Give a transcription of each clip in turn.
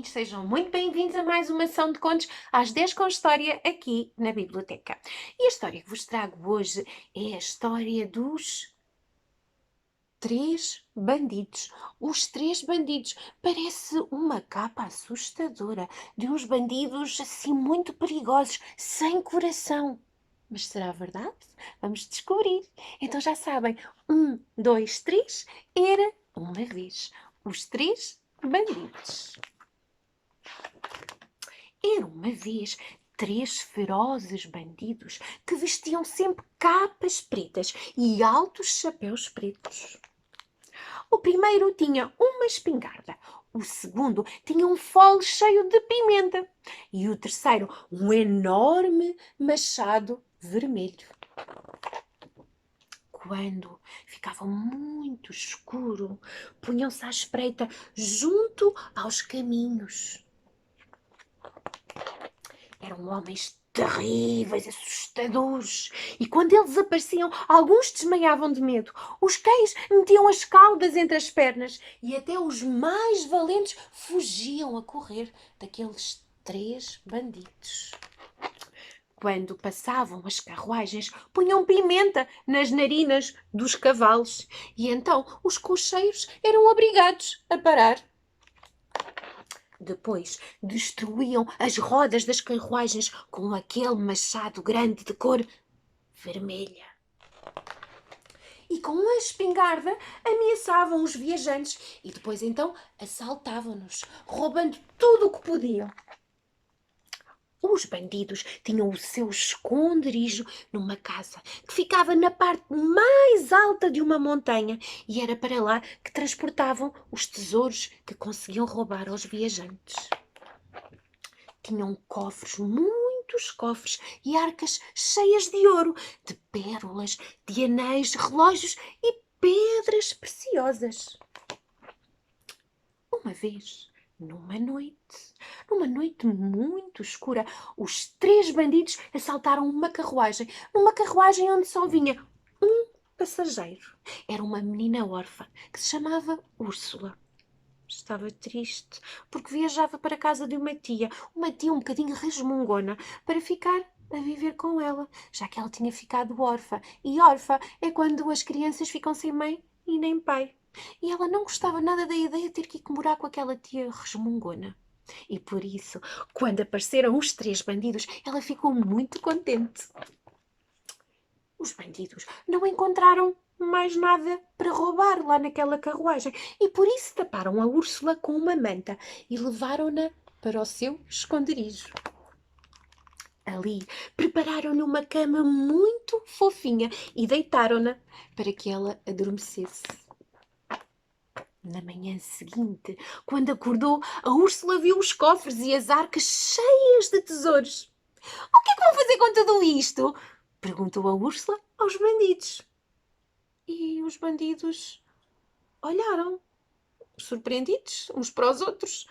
meninos, sejam muito bem-vindos a mais uma ação de contos às 10 com história aqui na biblioteca. E a história que vos trago hoje é a história dos três bandidos. Os três bandidos. Parece uma capa assustadora de uns bandidos assim muito perigosos, sem coração. Mas será verdade? Vamos descobrir. Então já sabem, 1, 2, 3, era uma vez os três bandidos. Era uma vez três ferozes bandidos que vestiam sempre capas pretas e altos chapéus pretos. O primeiro tinha uma espingarda, o segundo tinha um fole cheio de pimenta e o terceiro um enorme machado vermelho. Quando ficava muito escuro, punham-se à espreita junto aos caminhos. Eram homens terríveis, assustadores. E quando eles apareciam, alguns desmaiavam de medo. Os cães metiam as caudas entre as pernas e até os mais valentes fugiam a correr daqueles três bandidos. Quando passavam as carruagens, punham pimenta nas narinas dos cavalos e então os cocheiros eram obrigados a parar. Depois destruíam as rodas das carruagens com aquele machado grande de cor vermelha. E com a espingarda ameaçavam os viajantes e depois então assaltavam-nos, roubando tudo o que podiam. Os bandidos tinham o seu esconderijo numa casa que ficava na parte mais alta de uma montanha e era para lá que transportavam os tesouros que conseguiam roubar aos viajantes. Tinham cofres, muitos cofres e arcas cheias de ouro, de pérolas, de anéis, relógios e pedras preciosas. Uma vez, numa noite muito escura, os três bandidos assaltaram uma carruagem onde só vinha um passageiro. Era uma menina órfã que se chamava Úrsula. Estava triste porque viajava para a casa de uma tia um bocadinho resmungona, para ficar a viver com ela, já que ela tinha ficado órfã. E órfã é quando as crianças ficam sem mãe e nem pai. E ela não gostava nada da ideia de ter que ir morar com aquela tia resmungona. E por isso, quando apareceram os três bandidos, ela ficou muito contente. Os bandidos não encontraram mais nada para roubar lá naquela carruagem e por isso taparam a Úrsula com uma manta e levaram-na para o seu esconderijo. Ali prepararam-lhe uma cama muito fofinha e deitaram-na para que ela adormecesse. Na manhã seguinte, quando acordou, a Úrsula viu os cofres e as arcas cheias de tesouros. "O que é que vão fazer com tudo isto?" perguntou a Úrsula aos bandidos. E os bandidos olharam, surpreendidos, uns para os outros.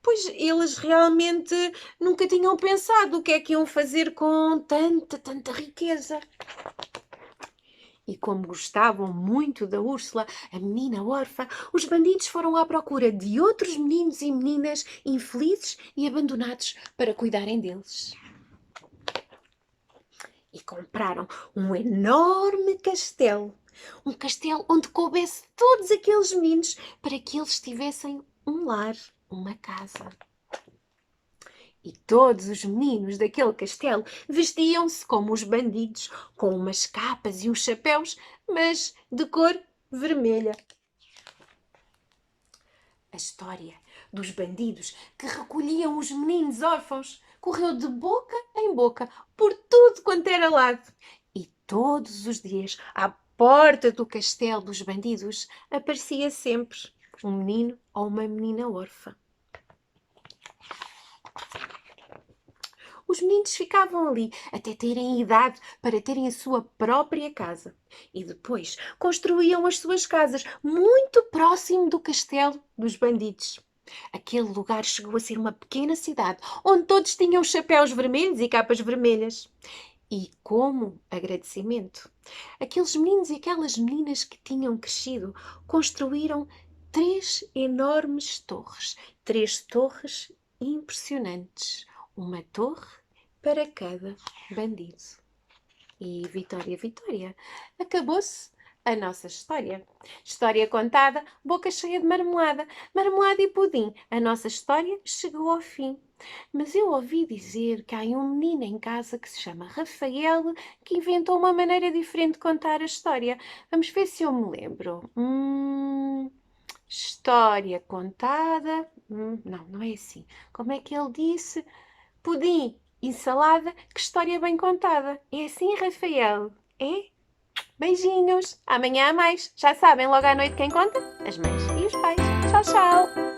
Pois eles realmente nunca tinham pensado o que é que iam fazer com tanta riqueza. E como gostavam muito da Úrsula, a menina órfã, os bandidos foram à procura de outros meninos e meninas infelizes e abandonados para cuidarem deles. E compraram um enorme castelo. Um castelo onde coubesse todos aqueles meninos para que eles tivessem um lar, uma casa. E todos os meninos daquele castelo vestiam-se como os bandidos, com umas capas e uns chapéus, mas de cor vermelha. A história dos bandidos que recolhiam os meninos órfãos correu de boca em boca por tudo quanto era lado. E todos os dias, à porta do castelo dos bandidos, aparecia sempre um menino ou uma menina órfã. Os meninos ficavam ali até terem idade para terem a sua própria casa. E depois construíam as suas casas muito próximo do castelo dos bandidos. Aquele lugar chegou a ser uma pequena cidade, onde todos tinham chapéus vermelhos e capas vermelhas. E como agradecimento, aqueles meninos e aquelas meninas que tinham crescido construíram 3 enormes torres. 3 torres impressionantes. Uma torre para cada bandido. E vitória, vitória. Acabou-se a nossa história. História contada, boca cheia de marmelada. Marmelada e pudim. A nossa história chegou ao fim. Mas eu ouvi dizer que há um menino em casa que se chama Rafael que inventou uma maneira diferente de contar a história. Vamos ver se eu me lembro. História contada. Não, não é assim. Como é que ele disse? Pudim e salada, que história bem contada. É assim, Rafael? É? Beijinhos. Amanhã há mais. Já sabem, logo à noite quem conta? As mães e os pais. Tchau, tchau.